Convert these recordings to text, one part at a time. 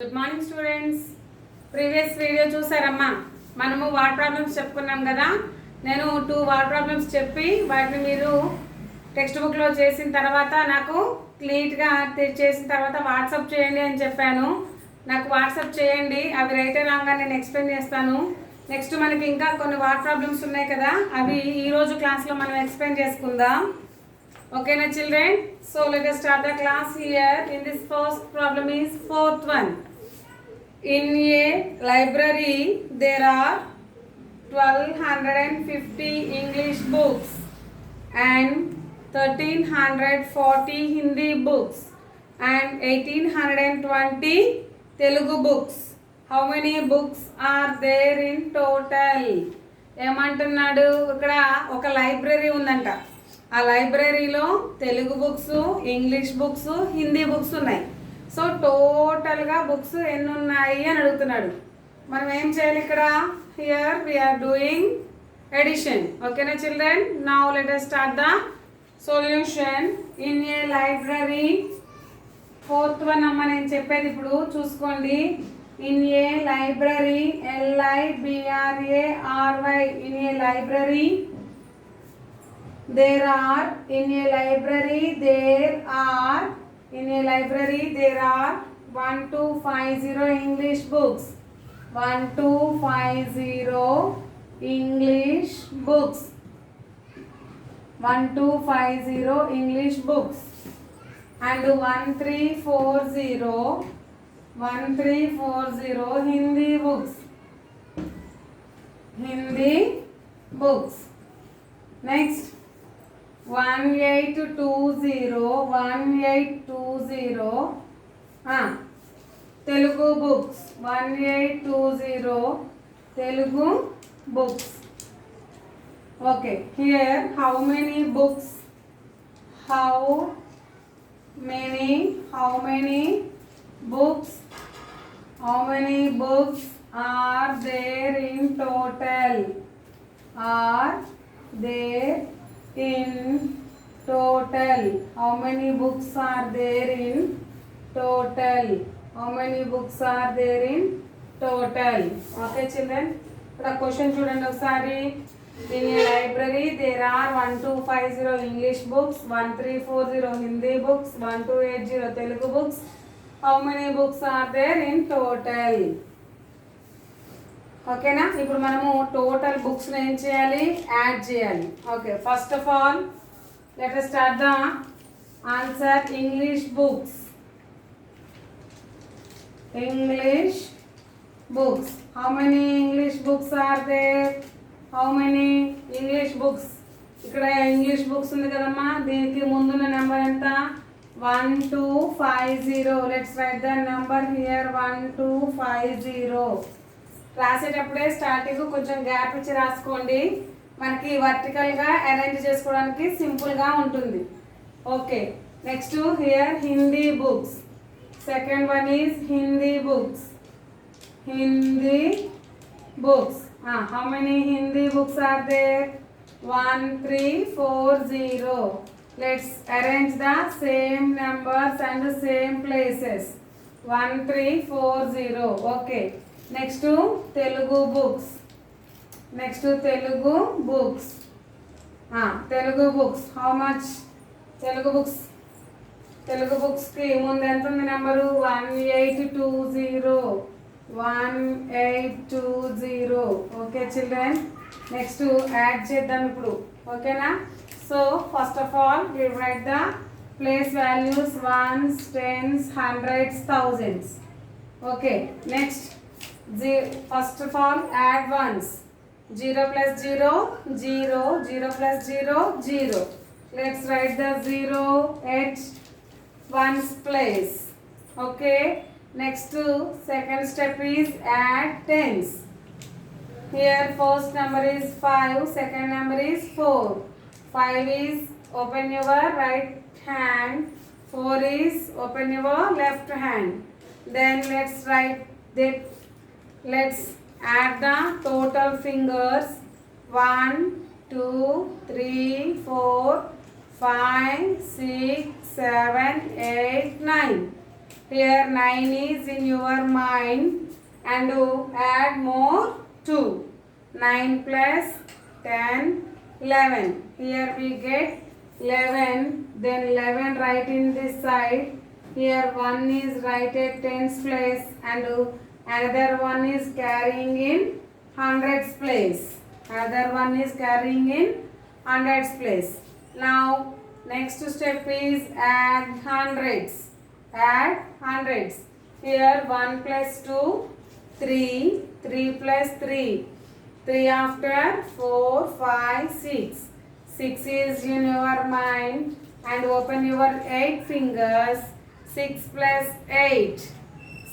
Good morning students. Previous video చూసారమ్మా. మనము word problems చెప్పుకున్నాం కదా. నేను 2 వర్డ్ ప్రాబ్లమ్స్ చెప్పి వాటిని మీరు టెక్స్ట్ బుక్లో చేసిన తర్వాత నాకు నీట్గా చేసిన తర్వాత వాట్సాప్ చేయండి అని చెప్పాను. నాకు వాట్సాప్ చేయండి, అవి రైట్ రాంగా నేను ఎక్స్ప్లెయిన్ చేస్తాను. నెక్స్ట్ మనకి ఇంకా కొన్ని వర్డ్ ప్రాబ్లమ్స్ ఉన్నాయి కదా, అవి ఈరోజు క్లాస్లో మనం ఎక్స్ప్లెయిన్ చేసుకుందాం. Okay na children, so let us start the class here. In this first problem is fourth one. In a library there are 1250 English books and 1340 Hindi books and 1820 Telugu books. How many books are there in total? ఏమంటున్నాడు, ఇక్కడ ఒక library ఉందంట. ఆ లైబ్రరీలో Telugu books, English books, Hindi books ఉన్నాయి. So టోటల్గా books ఎన్ని ఉన్నాయి అని అడుగుతున్నాడు. మనం ఏం చేయాలి ఇక్కడ? Here we are doing addition. ఓకేనా children? Now let us start the solution. In a library, fourth one అమ్మ నేను చెప్పేది ఇప్పుడు చూసుకోండి. In a library, LIBRARY, in a library there are 1250 English books. 1250 English books. 1250 English books and 1340 Hindi books. Hindi books. Next 1820 Telugu books. 1820 Telugu books. Okay, here how many books? How many books? How many books are there in total? Are there in total? How many books are there in total? How many books are there in total? Okay children, ఇప్పుడు question చూడండి ఒకసారి. In a library there are 1250 English books, 1340 Hindi books, 1280 Telugu books. How many books are there in total? ఓకేనా? ఇప్పుడు మనము total books ఏం చేయాలి? Add చేయాలి. Okay, first of all let us start the answer. English books. English books. How many English books are there? How many English books? ఇక్కడ English books ఉంది కదమ్మా, దీనికి ముందున్న నెంబర్ ఎంత? 1250. Let's write the number here 1250. రాసేటప్పుడే starting కొంచెం gap ఇచ్చి రాసుకోండి, మనకి వర్టికల్గా అరేంజ్ చేసుకోవడానికి సింపుల్గా ఉంటుంది. Okay, next here Hindi books. Second one is Hindi books. Hindi books. How many Hindi books are there? 1340. Let's arrange the same numbers and same places. 1340. Okay, next Telugu books. Next Telugu books. Telugu books how much? Telugu books. Telugu బుక్స్కి ముందు ఎంత ఉంది number? 1820. 1820. Okay children, next add చేద్దాం ఇప్పుడు. ఓకేనా? So first of all we write the place values, ones, tens, hundreds, thousands. Okay, next first of all add ones. 0 plus 0 0, 0 plus 0 0. Let's write the 0 at ones place. Okay, next second step is add tens. Here first number is 5, second number is 4. 5 is open your right hand, 4 is open your left hand. Then let's write that. Let's add the total fingers. 1 2 3 4 5 6 7 8 9. Here 9 is in your mind and add more 2. 9 plus 10, 11. Here we get 11. Then 11 write in this side. Here 1 is right at tens place and another one is carrying in hundreds place. Another one is carrying in hundreds place. Now next step is add hundreds. Add hundreds. Here 1 plus 2, 3. 3 plus 3. 3 after 4, 5, 6. 6 is in your mind and open your 8 fingers. 6 plus 8.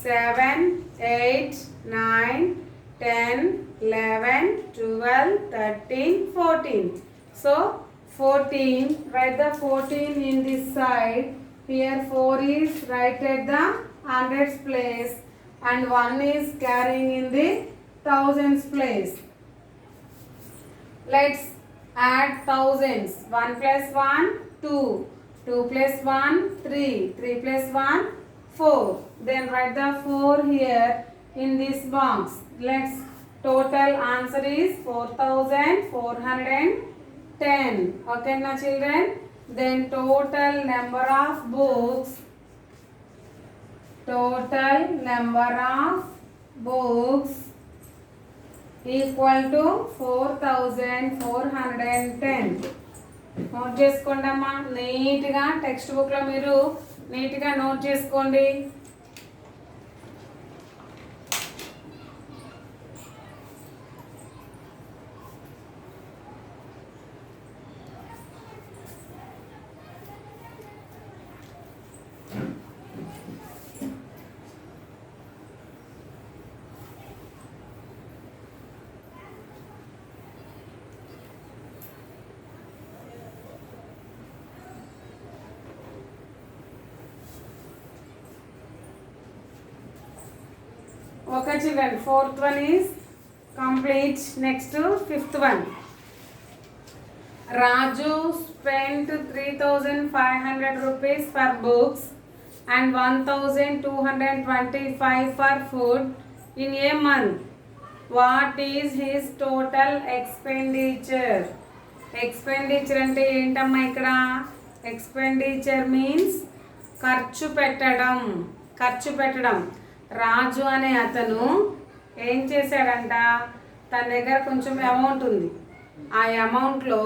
7, 8, 9, 10, 11, 12, 13, 14. So 14, write the 14 in this side. Here 4 is right at the hundreds place and 1 is carrying in the thousands place. Let's add thousands. 1 plus 1, 2. 2 plus 1, 3. 3 plus 1, 4. Then write the 4 here in this box. Let's total answer is 4,410. Okay now children. Then total number of books equal to 4,410. Note చేసుకోండి అమ్మా, నీట్గా text బుక్లో మీరు నీట్గా note చేసుకోండి. Okay children, fourth one is complete. Next fifth one. Raju spent 3,500 rupees for books and 1,225 for food in a month. What is his total expenditure? Expenditure అంటే ఏంటమ్మా ఇక్కడ? Expenditure means ఖర్చు పెట్టడం. రాజు అనే అతను ఏం చేశాడంట, తన దగ్గర కొంచెం అమౌంట్ ఉంది. ఆ అమౌంట్లో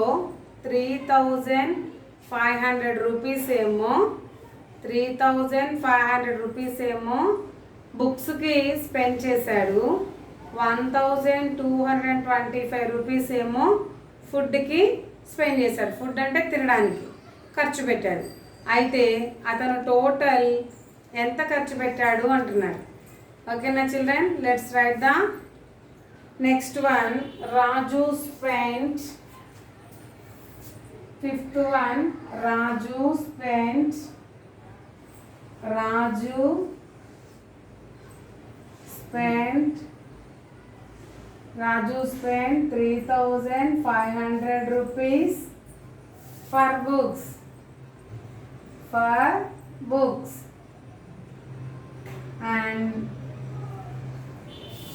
3,500 రూపీస్ ఏమో బుక్స్కి స్పెండ్ చేశాడు. 1,225 రూపీస్ ఏమో ఫుడ్కి స్పెండ్ చేశాడు. ఫుడ్ అంటే తినడానికి ఖర్చు పెట్టాడు. అయితే అతను టోటల్ ఎంత ఖర్చు పెట్టాడు అంటున్నాడు. ఓకేనా children, let's write the next one. Raju spent, fifth one. Raju spent 3,500 rupees for books and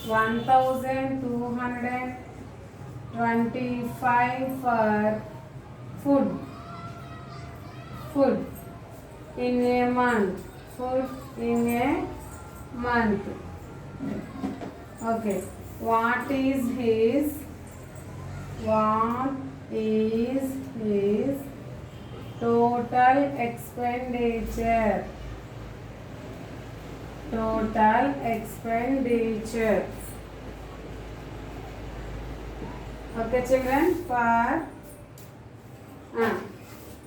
1,225 for food in a month. Okay, what is his total expenditure? Okay children, for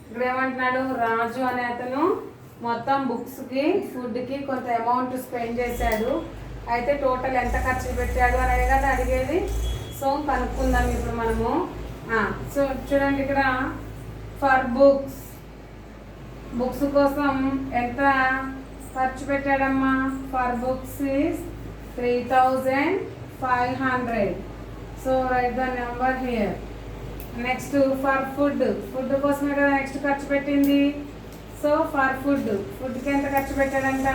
ఇక్కడ ఏమంటున్నాడు, రాజు అనే అతను మొత్తం బుక్స్కి ఫుడ్కి కొంత అమౌంట్ స్పెండ్ చేశాడు. అయితే టోటల్ ఎంత ఖర్చు పెట్టాడు అనేది కదా అడిగేది. సో కనుక్కుందాం ఇప్పుడు మనము. సో చూడండి ఇక్కడ ఫర్ బుక్స్ కోసం ఎంత ఖర్చు పెట్టాడమ్మా? For books is 3,500. So write the number here. Next for food కోసమే కదా నెక్స్ట్ ఖర్చు పెట్టింది. సో ఫర్ ఫుడ్కి ఎంత ఖర్చు పెట్టాడంట?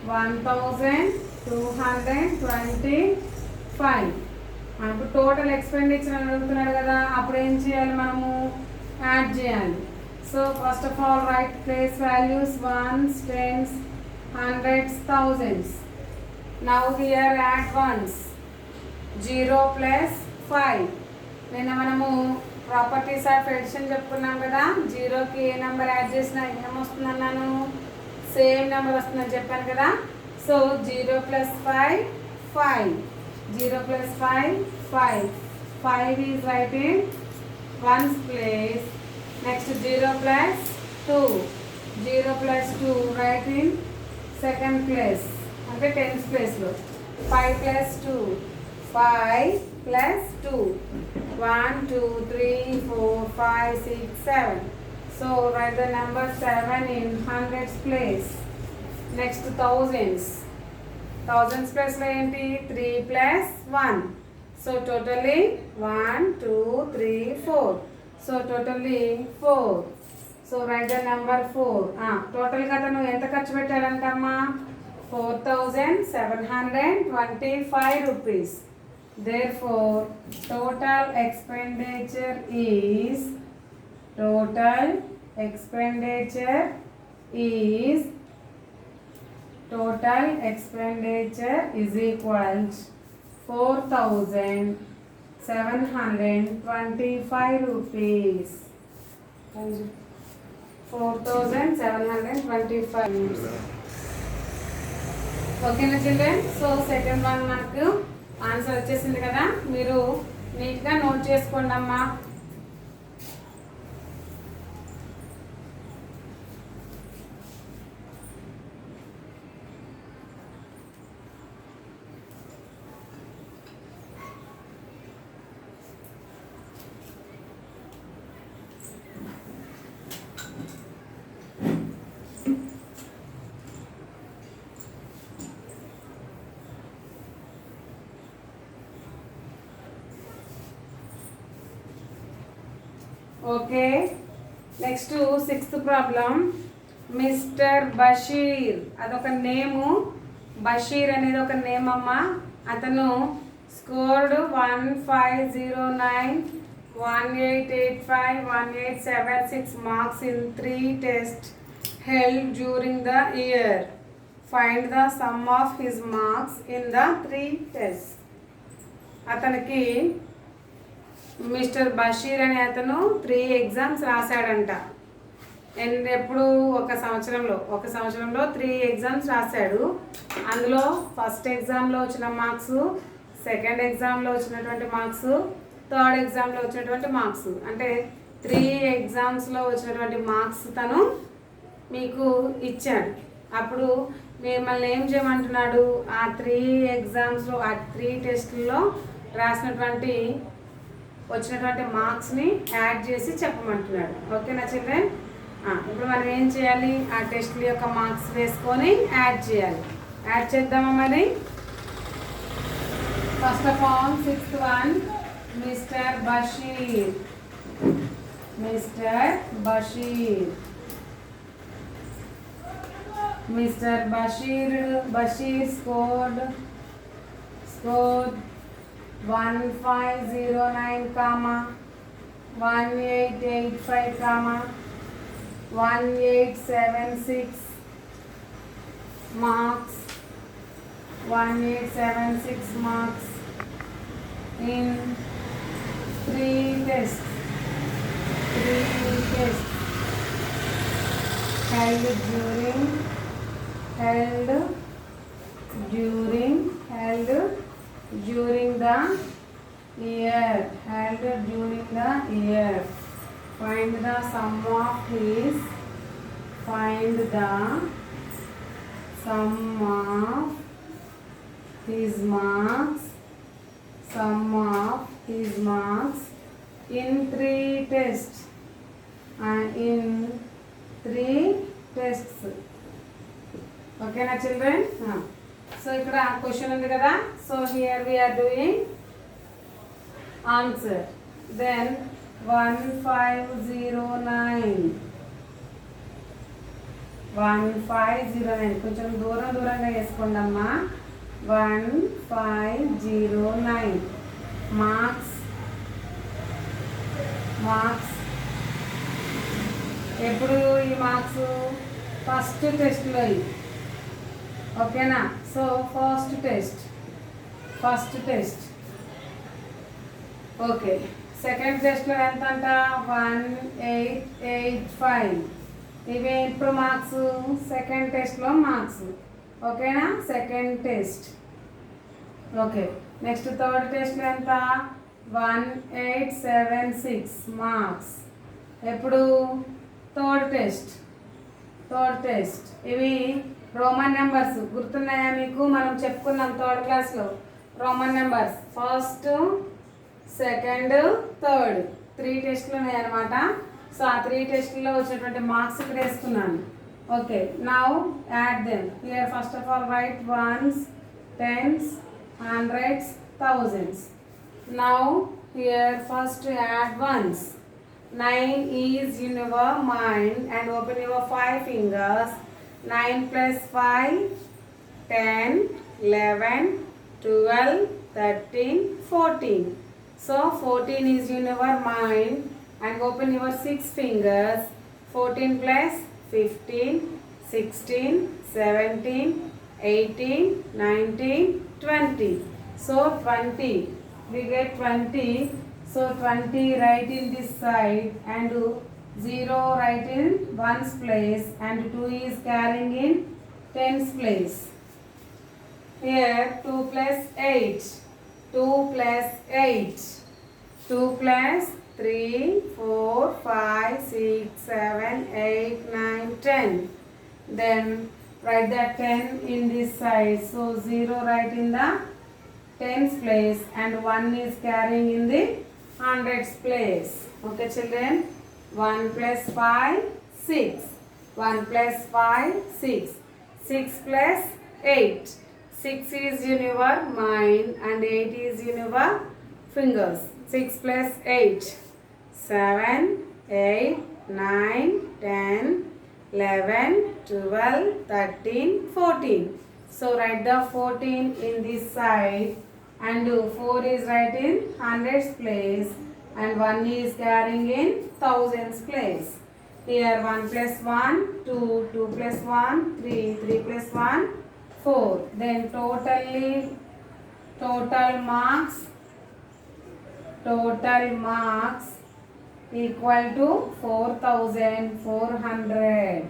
1225. మనకు టోటల్ ఎక్స్పెండిచర్ అని అడుగుతున్నాడు కదా, అప్పుడు ఏం చేయాలి, మనము యాడ్ చేయాలి. So first of all write place values ones, tens, hundreds, thousands. Now here add ones 0 + 5. నిన్న మనము ప్రాపర్టీస్ ఆఫ్ ఎడిషన్ చెప్పుకున్నాం కదా, జీరోకి ఏ నెంబర్ యాడ్ చేసినా ఏమొస్తుంది అన్నాను, సేమ్ నెంబర్ వస్తుందని చెప్పాను కదా. So 0 + 5 5, 0 + 5 5, 5 is right in ones place. Next 0 + 2, 0 + 2 right in second place, అంటే టెన్స్ ప్లేస్లో. 5 + 2, 5 + 2, 1 2 3 4 5 6 7. So write the number 7 in hundreds place. Next thousands. Thousands place lo enti 3 + 1. So totally 1 2 3 4. So totally 4. So write the number 4. Total ga tanu enta kharchu pettadantama 4725 rupees. Therefore total expenditure is equal 4725 rupees. 4725. ఓకేనా children? So second one మనకు answer వచ్చేసింది కదా, మీరు నీట్గా note చేసుకోండి అమ్మా. Okay, next sixth problem. Mister Bashir, అదొక name. Bashir అనేది ఒక నేమ్ అమ్మ. అతను scored 1509, 1885, 1876 marks in 3 tests held during the year. Find the sum of his marks in the 3 tests. అతనికి మిస్టర్ బషీర్ అనే అతను 3 ఎగ్జామ్స్ రాశాడంట. ఎప్పుడు ఒక సంవత్సరంలో 3 ఎగ్జామ్స్ రాశాడు. అందులో ఫస్ట్ ఎగ్జామ్లో వచ్చిన మార్క్స్, సెకండ్ ఎగ్జామ్లో వచ్చినటువంటి మార్క్స్, థర్డ్ ఎగ్జామ్లో వచ్చినటువంటి మార్క్స్, అంటే 3 ఎగ్జామ్స్లో వచ్చినటువంటి మార్క్స్ తను మీకు ఇచ్చాడు. అప్పుడు మిమ్మల్ని ఏం చేయమంటున్నాడు, ఆ 3 ఎగ్జామ్స్లో, ఆ 3 టెస్టుల్లో రాసినటువంటి వచ్చినటువంటి మార్క్స్ని యాడ్ చేసి చెప్పమంటున్నాడు. ఓకేనా చిల్డ్రన్? ఇప్పుడు మనం ఏం చేయాలి, ఆ టెస్ట్ల యొక్క మార్క్స్ వేసుకొని యాడ్ చేయాలి. యాడ్ చేద్దామా మరి? First of all sixth one, mister Bashir. Bashir scored 1509, 1885, 1876 marks, 1876 marks in 3 tests held during the year. Find the sum of his marks in 3 tests. Okay na children? So ikkada question undi kada. So here we are doing answer. Then 1509 1509. కొంచెం దూరంగా వేసుకోండి అమ్మా. 1509 marks. ఎప్పుడు ఈ marks? First టెస్ట్లో. ఓకేనా? So first test. Okay, second టెస్ట్లో ఎంత అంట? 1885. ఇవి ఇప్పుడు మార్క్స్ సెకండ్ టెస్ట్లో మార్క్స్. ఓకేనా? Second test. Okay, next third టెస్ట్లో ఎంత? 1876 మార్క్స్. ఎప్పుడు? Third test. ఇవి రోమన్ నెంబర్స్ గుర్తున్నాయా మీకు? మనం చెప్పుకున్నాం థర్డ్ క్లాస్లో Roman numbers. First, second, third 3 టెస్ట్లు ఉన్నాయి అనమాట. సో ఆ 3 టెస్ట్లో వచ్చినటువంటి మార్క్స్ ఇక్కడ వేసుకున్నాను. Okay, now add them here. First of all write ones, tens, hundreds, thousands. Now here first add ones. 9 is in your mind and open your 5 fingers. 9 plus 5, 10, 11, 12, 13, 14. So 14 is in your mind and open your 6 fingers. 14 plus 15, 16, 17, 18, 19, 20. So 20. We get 20. So 20 write in this side and 0 write in 1's place and 2 is carrying in 10's place. Here 2 plus 8. 2 plus 8. 2 plus 3, 4, 5, 6, 7, 8, 9, 10. Then write that 10 in this side. So 0 write in the 10's place and 1 is carrying in the 100's place. Okay children, 1 plus 5, 6. 1 plus 5, 6. 6 plus 8. 6 is in your mind and 8 is in your fingers. 6 plus 8. 7, 8, 9, 10, 11, 12, 13, 14. So write the 14 in this side. And 4 is right in 100's place and 1 is carrying in 1000's place. Here 1 plus 1, 2, 2 plus 1, 3, 3 plus 1, 4. Then total marks equal to 4400.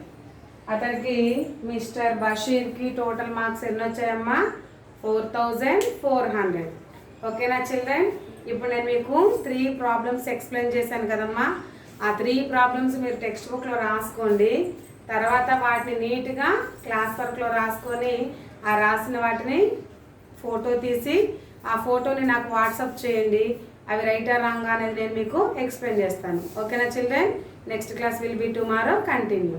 అతనికి mister బషీర్కి total marks ఎన్ని వచ్చాయమ్మా? 4400. ఓకేనా children? ఇప్పుడు నేను మీకు 3 problems explain చేశాను కదమ్మా. ఆ 3 problems మీరు టెక్స్ట్ బుక్లో రాసుకోండి. తర్వాత వాటిని నీట్గా క్లాస్ వర్క్లో రాసుకొని ఆ రాసిన వాటిని ఫోటో తీసి ఆ ఫోటోని నాకు వాట్సాప్ చేయండి. అవి రైటా రాంగ్ అనేది నేను మీకు ఎక్స్ప్లెయిన్ చేస్తాను. ఓకేనా children? Next class will be tomorrow. Continue.